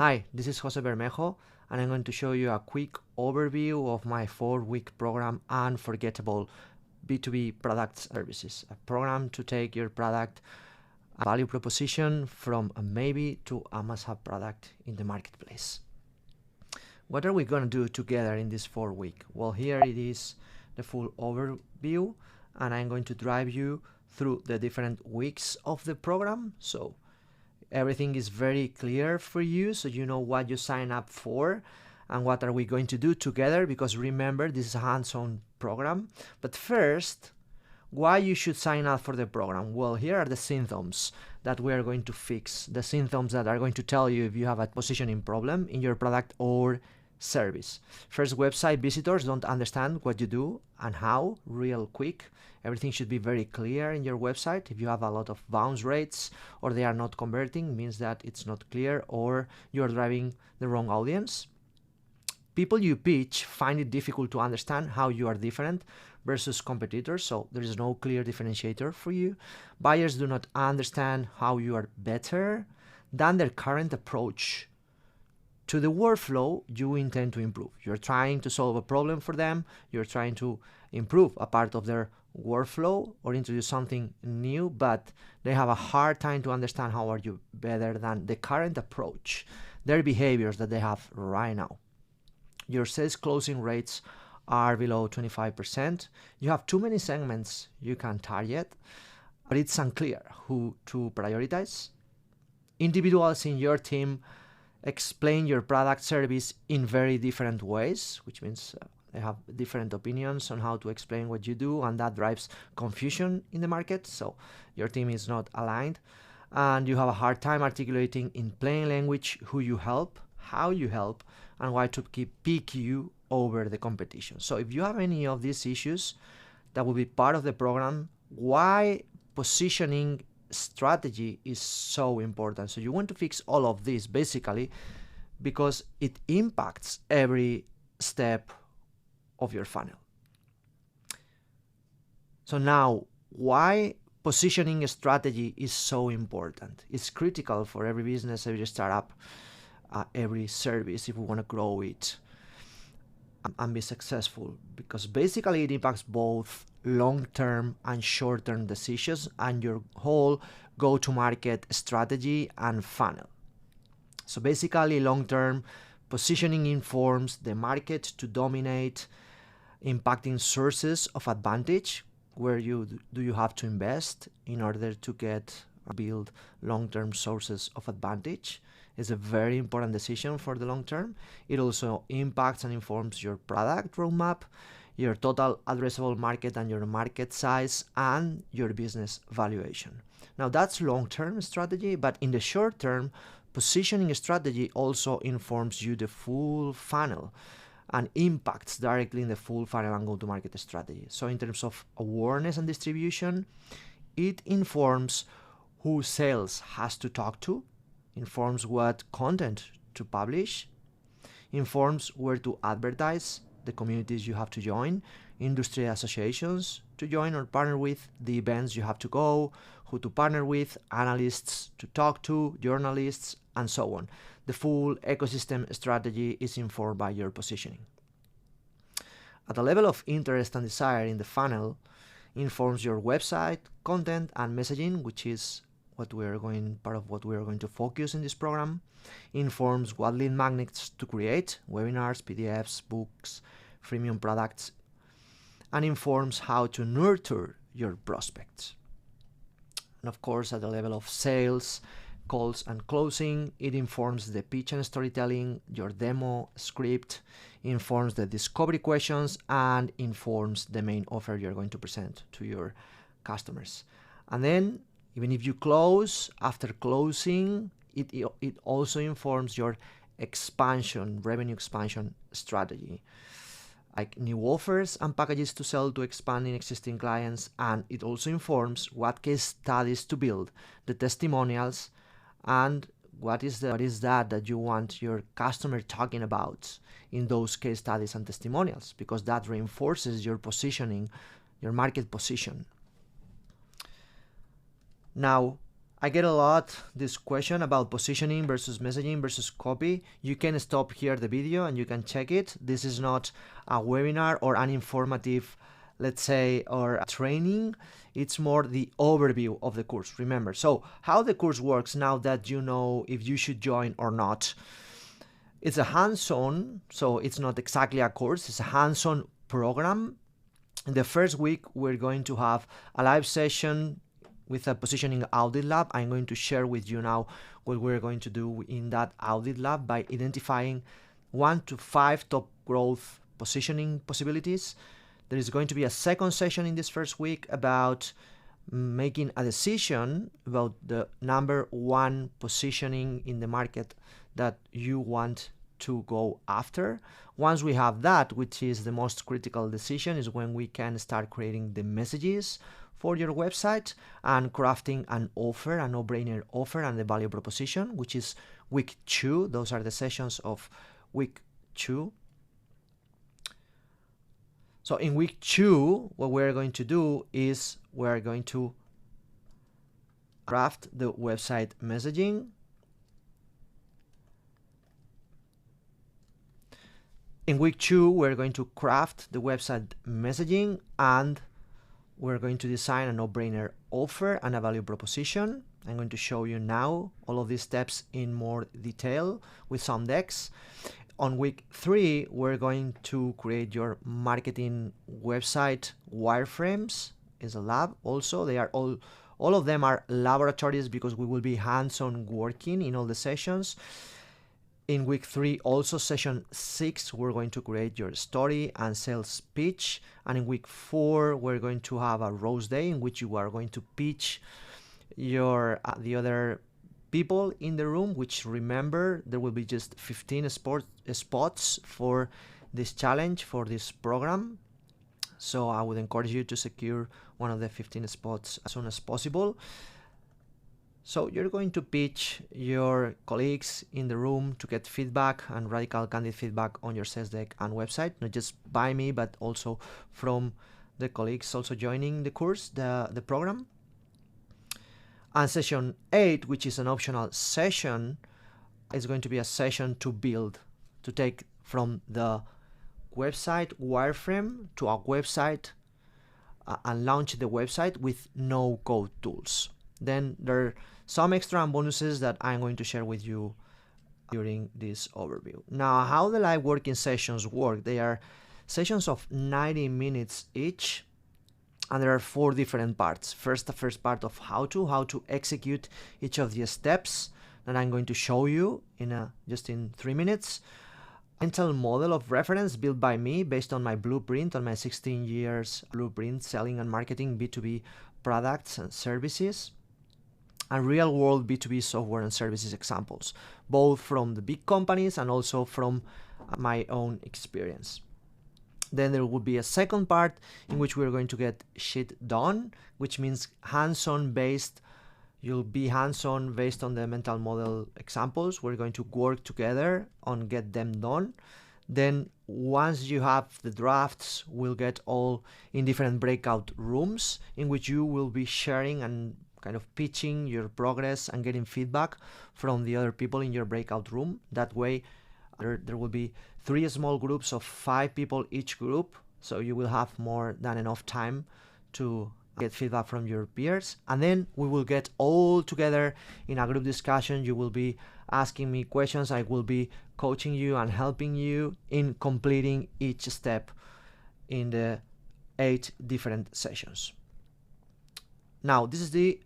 Hi, this is Jose Bermejo, and I'm going to show you a quick overview of my 4-week program, Unforgettable B2B Products Services, a program to take your product value proposition from a maybe to a must-have product in the marketplace. What are we going to do together in this 4-week? Well, here it is the full overview, and I'm going to drive you through the different weeks of the program. So everything is very clear for you, so you know what you sign up for and what are we going to do together, because remember, this is a hands-on program. But first, why you should sign up for the program? Well, here are the symptoms that we are going to fix, the symptoms that are going to tell you if you have a positioning problem in your product or service. First, website visitors don't understand what you do and how real quick. Everything should be very clear in your website. If you have a lot of bounce rates or they are not converting, means that it's not clear or you're driving the wrong audience. People you pitch find it difficult to understand how you are different versus competitors, so there is no clear differentiator for you. Buyers do not understand how you are better than their current approach to the workflow you intend to improve. You're trying to solve a problem for them, you're trying to improve a part of their workflow or introduce something new, but they have a hard time to understand how are you better than the current approach, their behaviors that they have right now. Your sales closing rates are below 25%. You have too many segments you can target, but it's unclear who to prioritize. Individuals in your team explain your product service in very different ways, which means they have different opinions on how to explain what you do, and that drives confusion in the market. So your team is not aligned, and you have a hard time articulating in plain language who you help, how you help, and why to pick you over the competition. So if you have any of these issues, that will be part of the program. Why positioning strategy is so important. So you want to fix all of this basically because it impacts every step of your funnel. So now, why positioning strategy is so important? It's critical for every business, every startup, every service if we want to grow it and be successful, because basically it impacts both long-term and short-term decisions and your whole go-to-market strategy and funnel. So basically, long-term positioning informs the market to dominate, impacting sources of advantage. Where do you have to invest in order to build long-term sources of advantage? Is a very important decision for the long term. It also impacts and informs your product roadmap, your total addressable market and your market size, and your business valuation. Now that's long-term strategy, but in the short term, positioning strategy also informs you the full funnel and impacts directly in the full funnel and go-to-market strategy. So in terms of awareness and distribution, it informs who sales has to talk to, informs what content to publish, informs where to advertise, the communities you have to join, industry associations to join or partner with, the events you have to go, who to partner with, analysts to talk to, journalists, and so on. The full ecosystem strategy is informed by your positioning. At the level of interest and desire in the funnel, informs your website, content, and messaging, which is part of what we are going to focus in this program, informs what lead magnets to create, webinars, PDFs, books, freemium products, and informs how to nurture your prospects. And of course, at the level of sales, calls, and closing, it informs the pitch and storytelling, your demo script, informs the discovery questions, and informs the main offer you're going to present to your customers. And then, even if you close, after closing, it also informs your revenue expansion strategy, like new offers and packages to sell to expanding existing clients. And it also informs what case studies to build, the testimonials, and what is that you want your customer talking about in those case studies and testimonials, because that reinforces your positioning, your market position. Now, I get a lot this question about positioning versus messaging versus copy. You can stop here the video and you can check it. This is not a webinar or an informative, let's say, or a training. It's more the overview of the course, remember. So how the course works now that you know if you should join or not. It's a hands-on, so it's not exactly a course, it's a hands-on program. In the first week, we're going to have a live session with a positioning audit lab. I'm going to share with you now what we're going to do in that audit lab by identifying 1 to 5 top growth positioning possibilities. There is going to be a second session in this first week about making a decision about the number 1 positioning in the market that you want to go after. Once we have that, which is the most critical decision, is when we can start creating the messages for your website and crafting an offer, a no-brainer offer, and the value proposition, which is week 2. Those are the sessions of week 2. So in week 2, what we're going to do is we're going to craft the website messaging. In week 2, we're going to craft the website messaging and we're going to design a no-brainer offer and a value proposition. I'm going to show you now all of these steps in more detail with some decks. On week 3, we're going to create your marketing website wireframes. Is a lab also. They are all of them are laboratories because we will be hands-on working in all the sessions. In week 3, also session 6, we're going to create your story and sales pitch. And in week 4, we're going to have a rose day in which you are going to pitch your the other people in the room, which remember, there will be just 15 spots for this challenge, for this program. So I would encourage you to secure one of the 15 spots as soon as possible. So you're going to pitch your colleagues in the room to get feedback and radical candid feedback on your sales deck and website, not just by me, but also from the colleagues also joining the course, the program. And session 8, which is an optional session, is going to be a session to build, to take from the website wireframe to a website and launch the website with no-code tools. Then there are some extra bonuses that I'm going to share with you during this overview. Now, how the live working sessions work, they are sessions of 90 minutes each, and there are 4 different parts. First, the first part of how to execute each of the steps that I'm going to show you in just in 3 minutes. Mental model of reference built by me based on my blueprint, on my 16 years blueprint selling and marketing B2B products and services, and real-world B2B software and services examples, both from the big companies and also from my own experience. Then there will be a second part in which we're going to get shit done, which means hands-on based. You'll be hands-on based on the mental model examples. We're going to work together on get them done. Then once you have the drafts, we'll get all in different breakout rooms in which you will be sharing and kind of pitching your progress and getting feedback from the other people in your breakout room. That way there will be 3 small groups of 5 people each group, so you will have more than enough time to get feedback from your peers. And then we will get all together in a group discussion. You will be asking me questions, I will be coaching you and helping you in completing each step in the 8 different sessions. Now this is the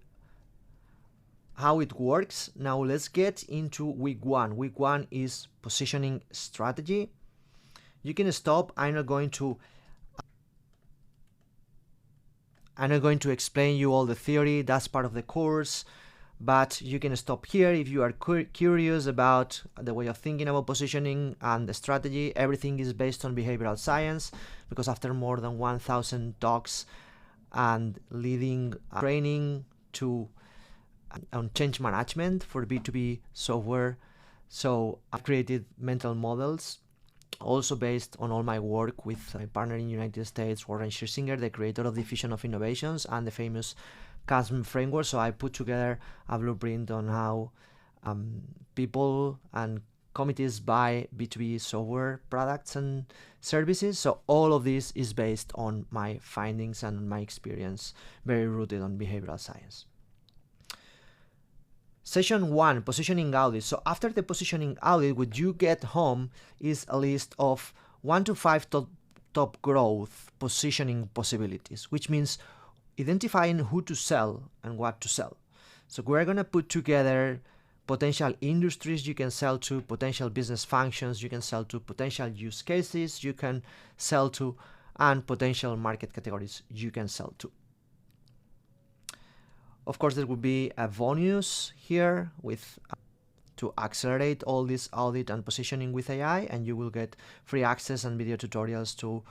how it works. Now let's get into week 1. Week 1 is positioning strategy. You can stop. I'm not going to explain you all the theory. That's part of the course, but you can stop here if you are curious about the way of thinking about positioning and the strategy. Everything is based on behavioral science, because after more than 1,000 talks and leading training on change management for B2B software, so I've created mental models also based on all my work with my partner in the United States, Warren Scherzinger, the creator of Diffusion of Innovations and the famous CASM framework. So I put together a blueprint on how people and committees buy B2B software products and services. So all of this is based on my findings and my experience, very rooted on behavioral science. Session 1, positioning audit. So after the positioning audit, what you get home is a list of 1 to 5 top growth positioning possibilities, which means identifying who to sell and what to sell. So we're going to put together potential industries you can sell to, potential business functions you can sell to, potential use cases you can sell to, and potential market categories you can sell to. Of course, there will be a bonus here with to accelerate all this audit and positioning with AI, and you will get free access and video tutorials to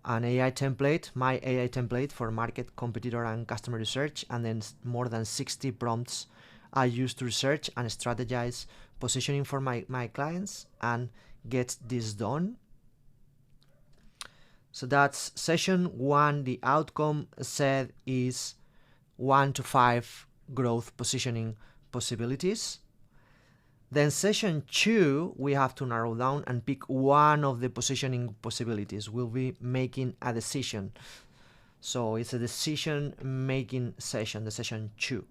an AI template, my AI template for market, competitor, and customer research, and then more than 60 prompts I use to research and strategize positioning for my clients and get this done. So that's session 1. The outcome said is 1 to 5 growth positioning possibilities. Then session 2, we have to narrow down and pick one of the positioning possibilities. We'll be making a decision. So it's a decision making session, the session 2.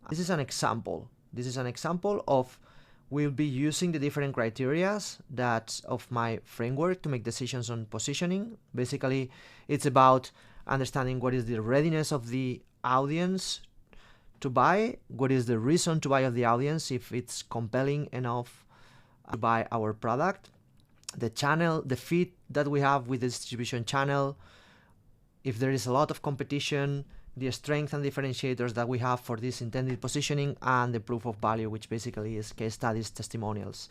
This is an example. This is an example of we'll be using the different criteria that of my framework to make decisions on positioning. Basically, it's about understanding what is the readiness of the audience to buy, what is the reason to buy of the audience, if it's compelling enough to buy our product, the channel, the fit that we have with the distribution channel, if there is a lot of competition, the strength and differentiators that we have for this intended positioning, and the proof of value, which basically is case studies, testimonials,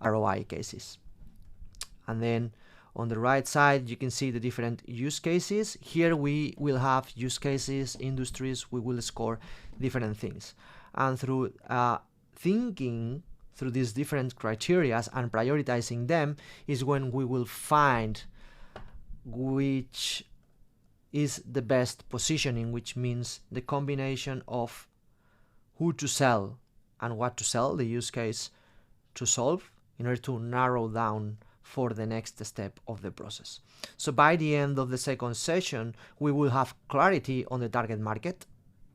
ROI cases. And then on the right side, you can see the different use cases. Here we will have use cases, industries, we will score different things. And through thinking through these different criteria and prioritizing them is when we will find which is the best positioning, which means the combination of who to sell and what to sell, the use case to solve, in order to narrow down for the next step of the process. So by the end of the second session, we will have clarity on the target market,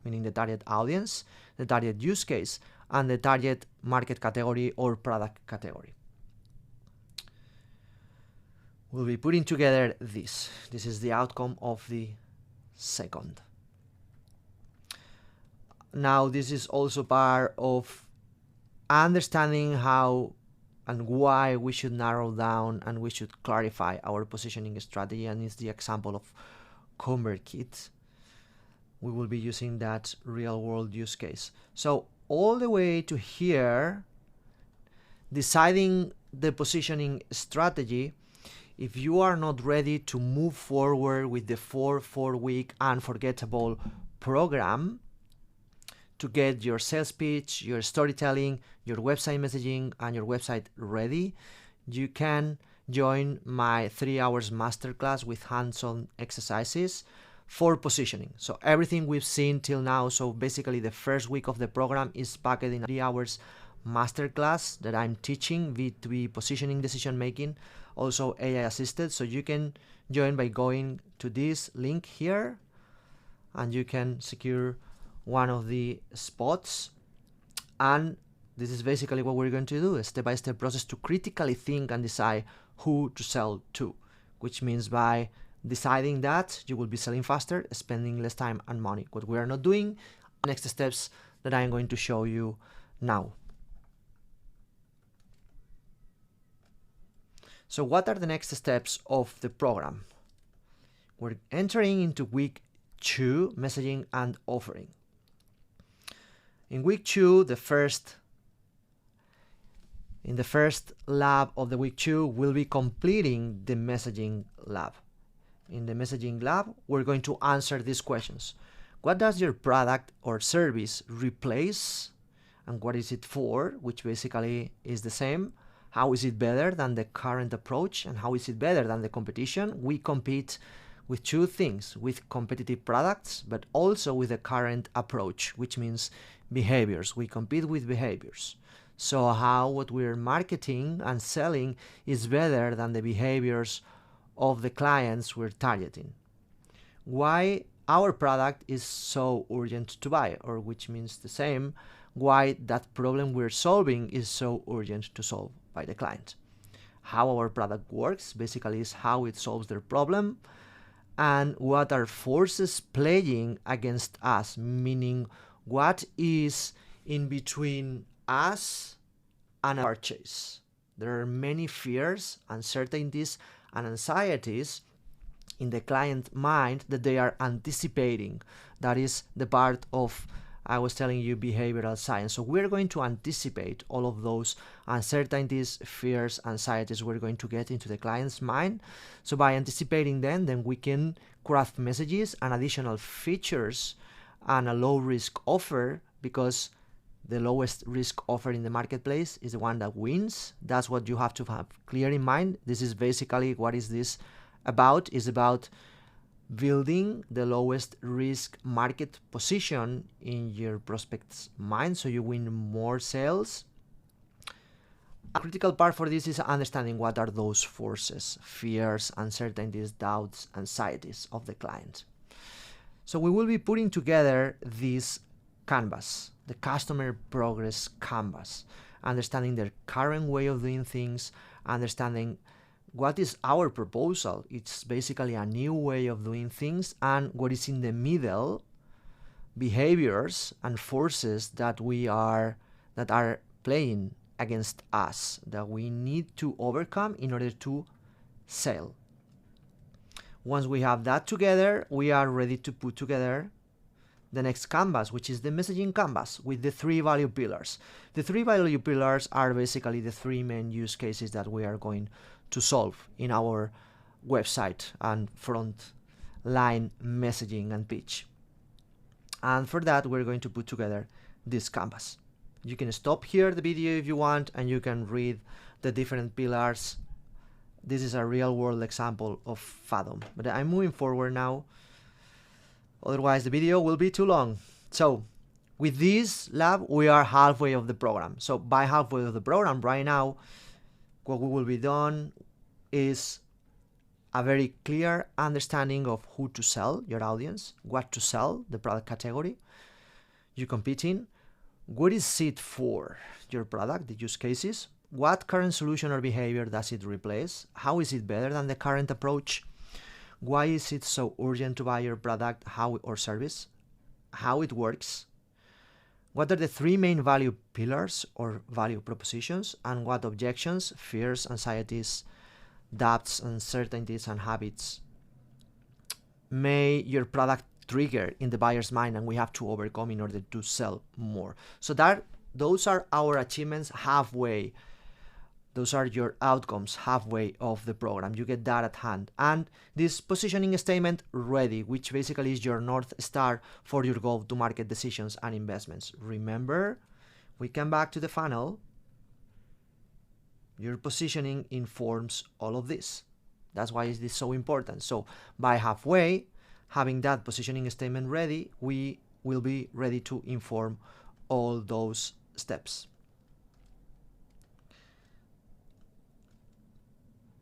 meaning the target audience, the target use case, and the target market category or product category. We'll be putting together this. This is the outcome of the second. Now, this is also part of understanding how and why we should narrow down and we should clarify our positioning strategy, and it's the example of ConvertKit. We will be using that real-world use case. So all the way to here, deciding the positioning strategy, if you are not ready to move forward with the 4-week unforgettable program to get your sales pitch, your storytelling, your website messaging, and your website ready, you can join my 3 hours masterclass with hands-on exercises for positioning. So everything we've seen till now, so basically the first week of the program is packed in a 3 hours masterclass that I'm teaching B2B positioning decision making, also AI assisted. So you can join by going to this link here and you can secure one of the spots. And this is basically what we're going to do, a step-by-step process to critically think and decide who to sell to, which means by deciding that you will be selling faster, spending less time and money. What we are not doing, next steps that I'm going to show you now. So what are the next steps of the program? We're entering into week 2, messaging and offering. In week 2, in the first lab of the week 2, we'll be completing the messaging lab. In the messaging lab, we're going to answer these questions. What does your product or service replace? And what is it for? Which basically is the same. How is it better than the current approach? And how is it better than the competition? We compete with two things, with competitive products, but also with the current approach, which means behaviors. We compete with behaviors. So how what we're marketing and selling is better than the behaviors of the clients we're targeting. Why our product is so urgent to buy, or which means the same, why that problem we're solving is so urgent to solve by the client. How our product works basically is how it solves their problem, and what are forces playing against us, meaning what is in between us and our purchase. There are many fears, uncertainties, and anxieties in the client mind that they are anticipating. That is the part of, I was telling you, behavioral science. So we're going to anticipate all of those uncertainties, fears, anxieties we're going to get into the client's mind. So by anticipating them, then we can craft messages and additional features and a low risk offer, because the lowest risk offer in the marketplace is the one that wins. That's what you have to have clear in mind. This is basically what is this about, is about building the lowest risk market position in your prospect's mind so you win more sales. A critical part for this is understanding what are those forces, fears, uncertainties, doubts, anxieties of the client. So we will be putting together this canvas, the customer progress canvas, understanding their current way of doing things, understanding what is our proposal. It's basically a new way of doing things, and what is in the middle, behaviors and forces that are playing against us, that we need to overcome in order to sell. Once we have that together, we are ready to put together the next canvas, which is the messaging canvas with the 3 value pillars. The 3 value pillars are basically the 3 main use cases that we are going to solve in our website and front line messaging and pitch. And for that, we're going to put together this canvas. You can stop here the video if you want, and you can read the different pillars. This is a real world example of Fathom, but I'm moving forward now. Otherwise the video will be too long. So with this lab, we are halfway of the program. So by halfway of the program right now, what we will be done is a very clear understanding of who to sell, your audience, what to sell, the product category you're competing, what is it for, your product, the use cases, what current solution or behavior does it replace, how is it better than the current approach, why is it so urgent to buy your product or service, how it works, what are the 3 main value pillars or value propositions, and what objections, fears, anxieties, doubts, uncertainties, and habits may your product trigger in the buyer's mind and we have to overcome in order to sell more. So those are our achievements halfway. Those are your outcomes halfway of the program. You get that at hand. And this positioning statement ready, which basically is your North Star for your go-to-market decisions and investments. Remember, we come back to the funnel. Your positioning informs all of this. That's why this is so important. So by halfway, having that positioning statement ready, we will be ready to inform all those steps.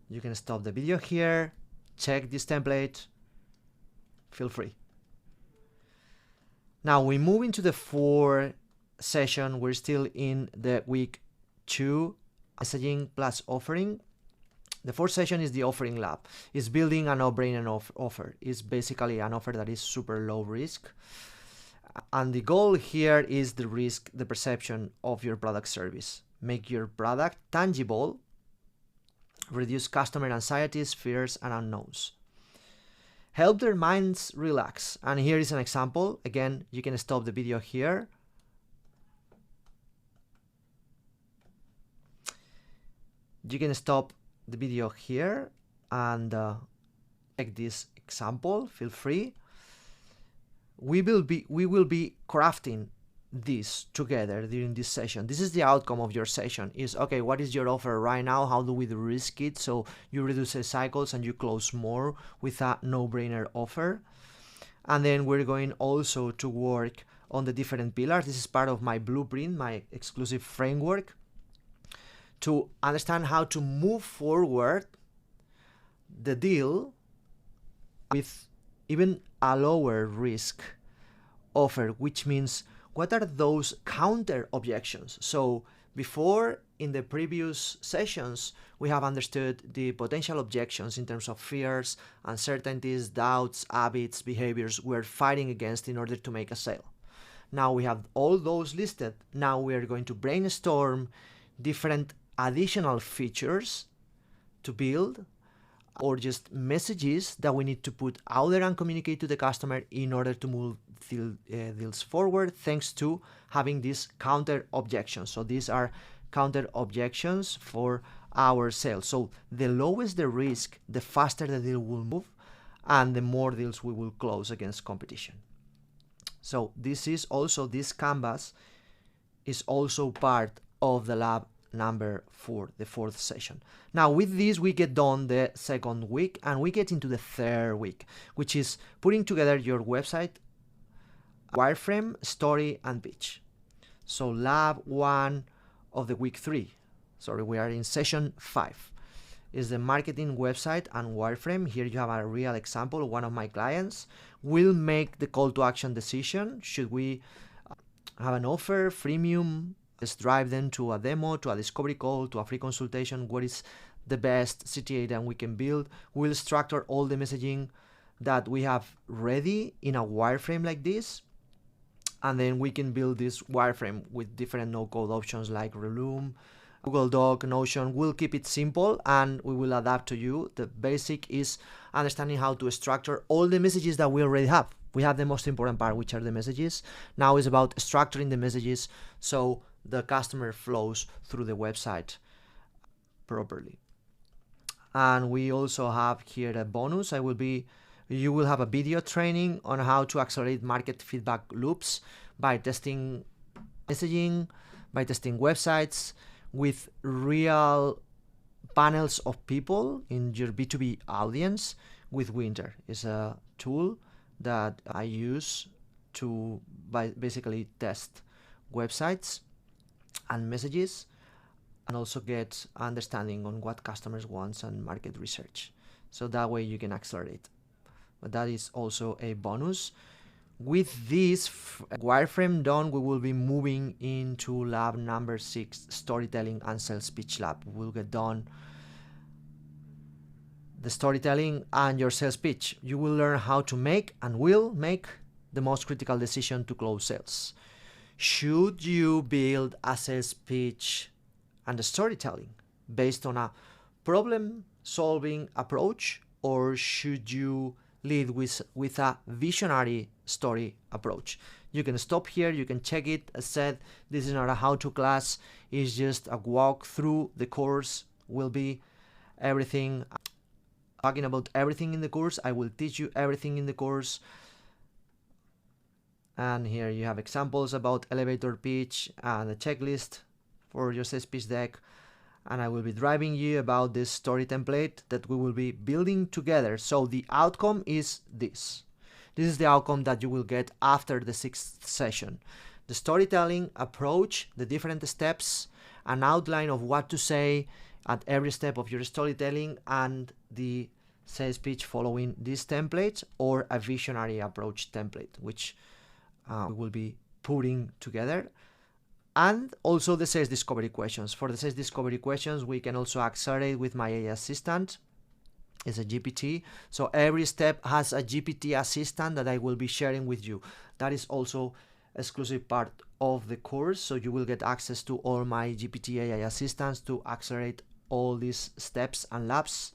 You can stop the video here, check this template, feel free. Now we move into the 4th session. We're still in the week 2, messaging plus offering. The 4th session is the offering lab. It's building a no-brainer offer. It's basically an offer that is super low risk. And the goal here is the risk, the perception of your product service. Make your product tangible, reduce customer anxieties, fears, and unknowns. Help their minds relax. And here is an example. Again, you can stop the video here. You can stop the video here and take this example. Feel free. We will be crafting this together during this session. This is the outcome of your session, is okay, what is your offer right now, how do we de-risk it so you reduce the cycles and you close more with a no-brainer offer. And then we're going also to work on the different pillars. This is part of my blueprint, my exclusive framework, to understand how to move forward the deal with even a lower risk offer, which means what are those counter objections. So before, in the previous sessions, we have understood the potential objections in terms of fears, uncertainties, doubts, habits, behaviors we're fighting against in order to make a sale. Now we have all those listed. Now we are going to brainstorm different additional features to build, or just messages that we need to put out there and communicate to the customer in order to move deals forward, thanks to having these counter objections. So these are counter objections for our sales. So the lowest the risk, the faster the deal will move, and the more deals we will close against competition. So this canvas is also part of the lab number 4, the 4th session. Now with this we get done the 2nd week, and we get into the 3rd week, which is putting together your website, wireframe, story, and pitch. So lab 1 of the week 3, sorry, we are in session 5, is the marketing website and wireframe. Here you have a real example. One of my clients will make the call to action decision. Should we have an offer, freemium? Let's drive them to a demo, to a discovery call, to a free consultation. What is the best CTA that we can build? We'll structure all the messaging that we have ready in a wireframe like this, and then we can build this wireframe with different no-code options like Reloom, Google Doc, Notion. We'll keep it simple and we will adapt to you. The basic is understanding how to structure all the messages that we already have. We have the most important part, which are the messages. Now it's about structuring the messages so the customer flows through the website properly. And we also have here a bonus. You will have a video training on how to accelerate market feedback loops by testing messaging, by testing websites with real panels of people in your B2B audience with Winter. It's a tool that I use to basically test websites and messages, and also get understanding on what customers want and market research. So that way you can accelerate. But that is also a bonus. With this wireframe done, we will be moving into lab number 6, storytelling and sales pitch lab. We'll get done the storytelling and your sales pitch. You will learn how to make and will make the most critical decision to close sales. Should you build a sales pitch and a storytelling based on a problem-solving approach, or should you lead with a visionary story approach? You can stop here, you can check it. As said, this is not a how-to class, it's just a walk through. The course will be everything, talking about everything in the course. I will teach you everything in the course. And here you have examples about elevator pitch and a checklist for your sales pitch deck. And I will be driving you about this story template that we will be building together. So the outcome is this. This is the outcome that you will get after the 6th session. The storytelling approach, the different steps, an outline of what to say at every step of your storytelling, and the sales pitch following this template, or a visionary approach template, which we will be putting together. And also the sales discovery questions. For the sales discovery questions, we can also accelerate with my AI assistant. It's a GPT. So every step has a GPT assistant that I will be sharing with you. That is also exclusive part of the course. So you will get access to all my GPT AI assistants to accelerate all these steps and labs.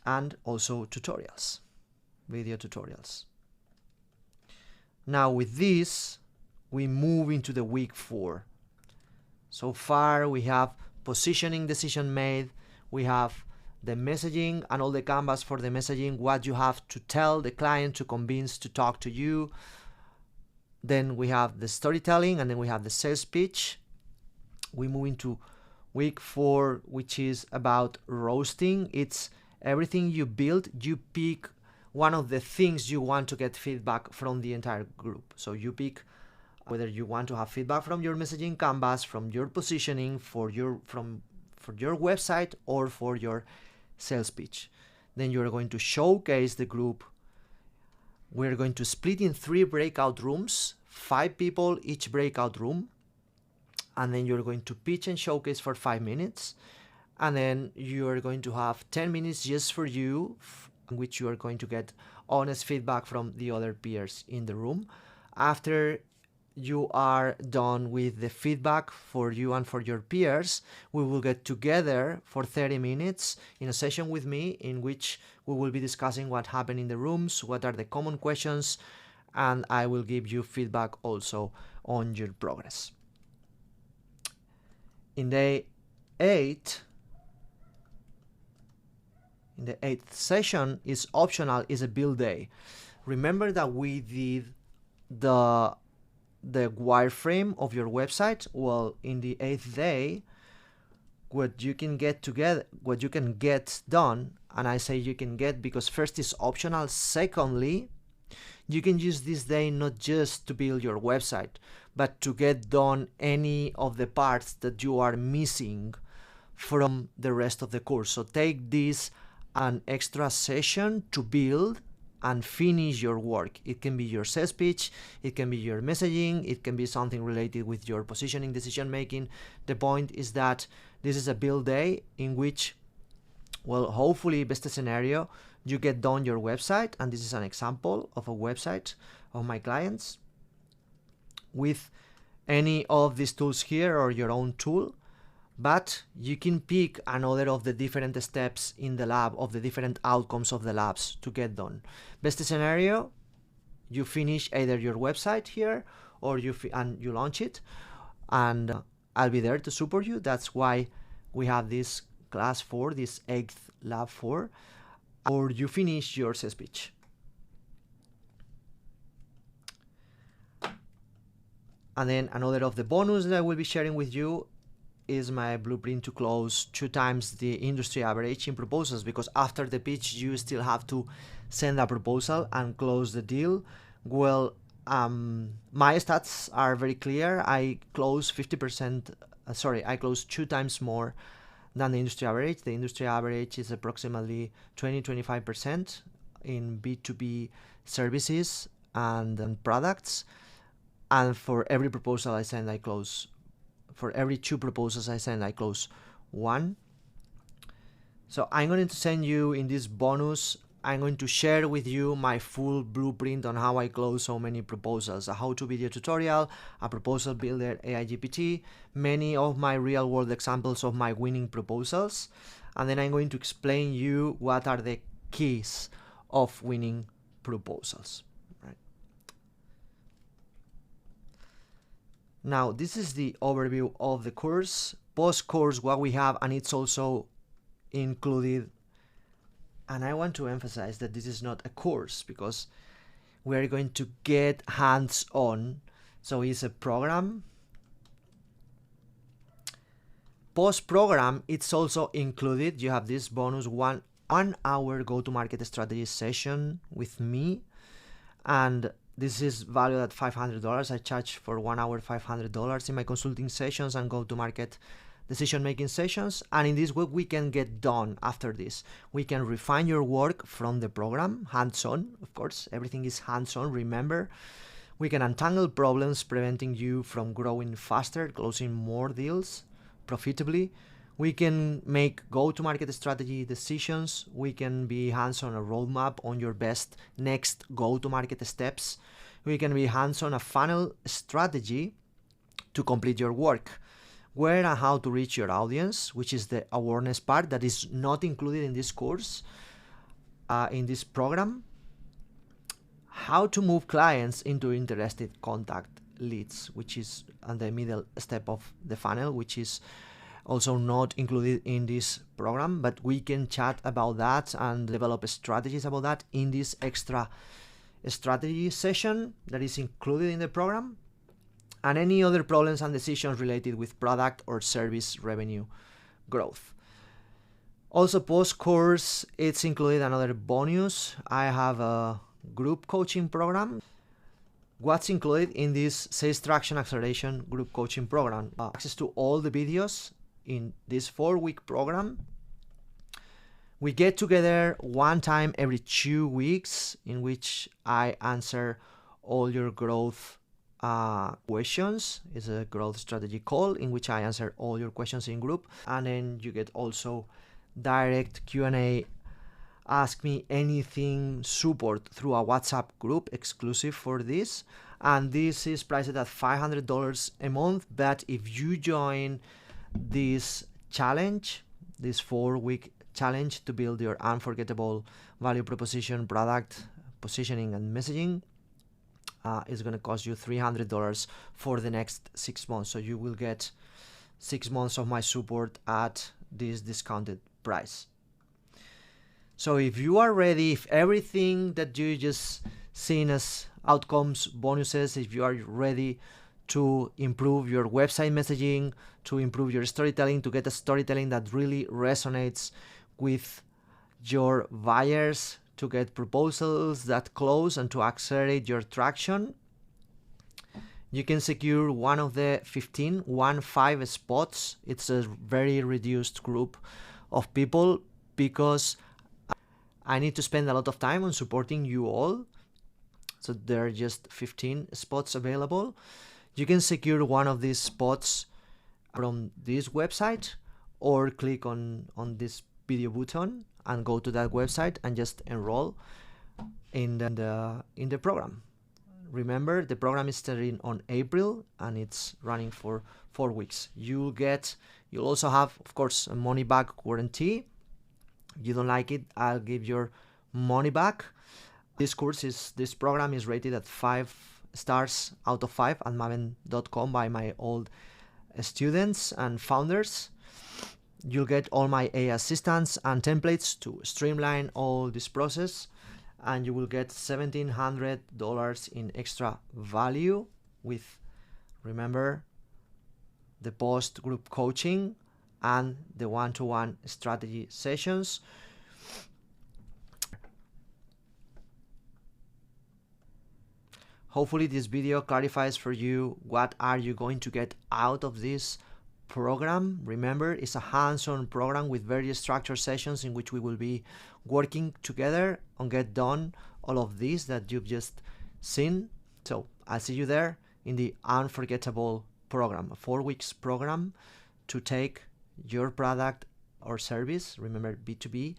And also tutorials, video tutorials. Now with this, we move into the week 4. So far we have positioning decision made, we have the messaging and all the canvas for the messaging, what you have to tell the client to convince to talk to you. Then we have the storytelling, and then we have the sales pitch. We move into week 4, which is about roasting. It's everything you build, you pick one of the things you want to get feedback from the entire group. So you pick whether you want to have feedback from your messaging canvas, from your positioning, for your website, or for your sales pitch. Then you're going to showcase the group. We're going to split in 3 breakout rooms, 5 people each breakout room, and then you're going to pitch and showcase for 5 minutes, and then you're going to have 10 minutes just for you, in which you are going to get honest feedback from the other peers in the room. After you are done with the feedback for you and for your peers, we will get together for 30 minutes in a session with me, in which we will be discussing what happened in the rooms, what are the common questions, and I will give you feedback also on your progress. In the 8th session is optional, is a build day. Remember that we did the wireframe of your website. Well, in the 8th day, what you can get done, and I say you can get because first is optional, secondly, you can use this day not just to build your website, but to get done any of the parts that you are missing from the rest of the course. So take this an extra session to build and finish your work. It can be your sales pitch, it can be your messaging, it can be something related with your positioning, decision making. The point is that this is a build day in which, well, hopefully, best scenario, you get done your website, and this is an example of a website of my clients with any of these tools here or your own tool. But you can pick another of the different steps in the lab, of the different outcomes of the labs to get done. Best scenario, you finish either your website here or you launch it, and I'll be there to support you. That's why we have this class 4, this 8th lab 4, or you finish your sales pitch. And then another of the bonus that I will be sharing with you is my blueprint to close 2 times the industry average in proposals, because after the pitch you still have to send a proposal and close the deal. Well, my stats are very clear. I close 50%, I close 2 times more than the industry average. The industry average is approximately 20-25% in B2B services and products. And for every proposal I send, I close. For every 2 proposals I send, I close 1. So I'm going to send you in this bonus, I'm going to share with you my full blueprint on how I close so many proposals, a how-to video tutorial, a proposal builder, AI GPT, many of my real-world examples of my winning proposals, and then I'm going to explain you what are the keys of winning proposals. Now, this is the overview of the course. Post-course, what we have, and it's also included, and I want to emphasize that this is not a course, because we're going to get hands-on. So it's a program. Post-program, it's also included. You have this bonus one hour go-to-market strategy session with me, and this is valued at $500. I charge for 1 hour $500 in my consulting sessions and go-to-market decision-making sessions. And in this, what we can get done after this, we can refine your work from the program, hands-on, of course, everything is hands-on, remember. We can untangle problems preventing you from growing faster, closing more deals profitably. We can make go-to-market strategy decisions. We can be hands-on a roadmap on your best next go-to-market steps. We can be hands-on a funnel strategy to complete your work. Where and how to reach your audience, which is the awareness part that is not included in this course, in this program. How to move clients into interested contact leads, which is on the middle step of the funnel, which is also not included in this program, but we can chat about that and develop strategies about that in this extra strategy session that is included in the program, and any other problems and decisions related with product or service revenue growth. Also, post-course, it's included another bonus. I have a group coaching program. What's included in this Sales Traction Acceleration group coaching program? Access to all the videos in this 4-week program. We get together one time every 2 weeks in which I answer all your growth questions. It's a growth strategy call in which I answer all your questions in group, and then you get also direct Q&A, ask me anything support through a WhatsApp group exclusive for this, and this is priced at $500 a month. But if you join this challenge, this 4-week challenge to build your unforgettable value proposition, product positioning and messaging, it's going to cost you $300 for the next 6 months. So you will get 6 months of my support at this discounted price. So if you are ready, if everything that you just seen as outcomes, bonuses, if you are ready to improve your website messaging, to improve your storytelling, to get a storytelling that really resonates with your buyers, to get proposals that close and to accelerate your traction, you can secure one of the 15 spots. It's a very reduced group of people because I need to spend a lot of time on supporting you all. So there are just 15 spots available. You can secure one of these spots from this website, or click on this video button and go to that website and just enroll in the program. Remember, the program is starting on April and it's running for 4 weeks. You'll also have, of course, a money back guarantee. If you don't like it, I'll give your money back. This program is rated at 5 stars out of 5 at maven.com by my old students and founders. You'll get all my AI assistants and templates to streamline all this process, and you will get $1,700 in extra value with, remember, the post-group coaching and the one-to-one strategy sessions. Hopefully this video clarifies for you what are you going to get out of this program. Remember, it's a hands-on program with very structured sessions in which we will be working together on get done all of this that you've just seen. So I'll see you there in the unforgettable program, a 4 weeks program to take your product or service, remember B2B,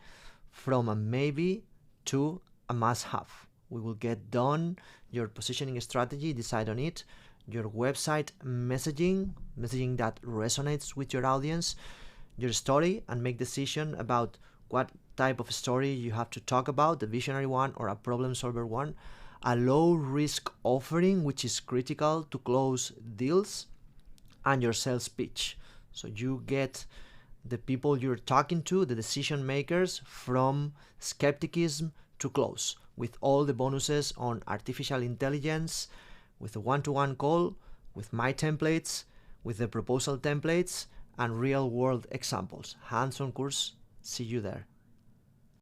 from a maybe to a must-have. We will get done your positioning strategy, decide on it, your website messaging that resonates with your audience, your story, and make decision about what type of story you have to talk about, the visionary one or a problem solver one, a low risk offering, which is critical to close deals, and your sales pitch. So you get the people you're talking to, the decision makers, from skepticism to close, with all the bonuses on artificial intelligence, with a one-to-one call, with my templates, with the proposal templates, and real-world examples. Hands-on course. See you there.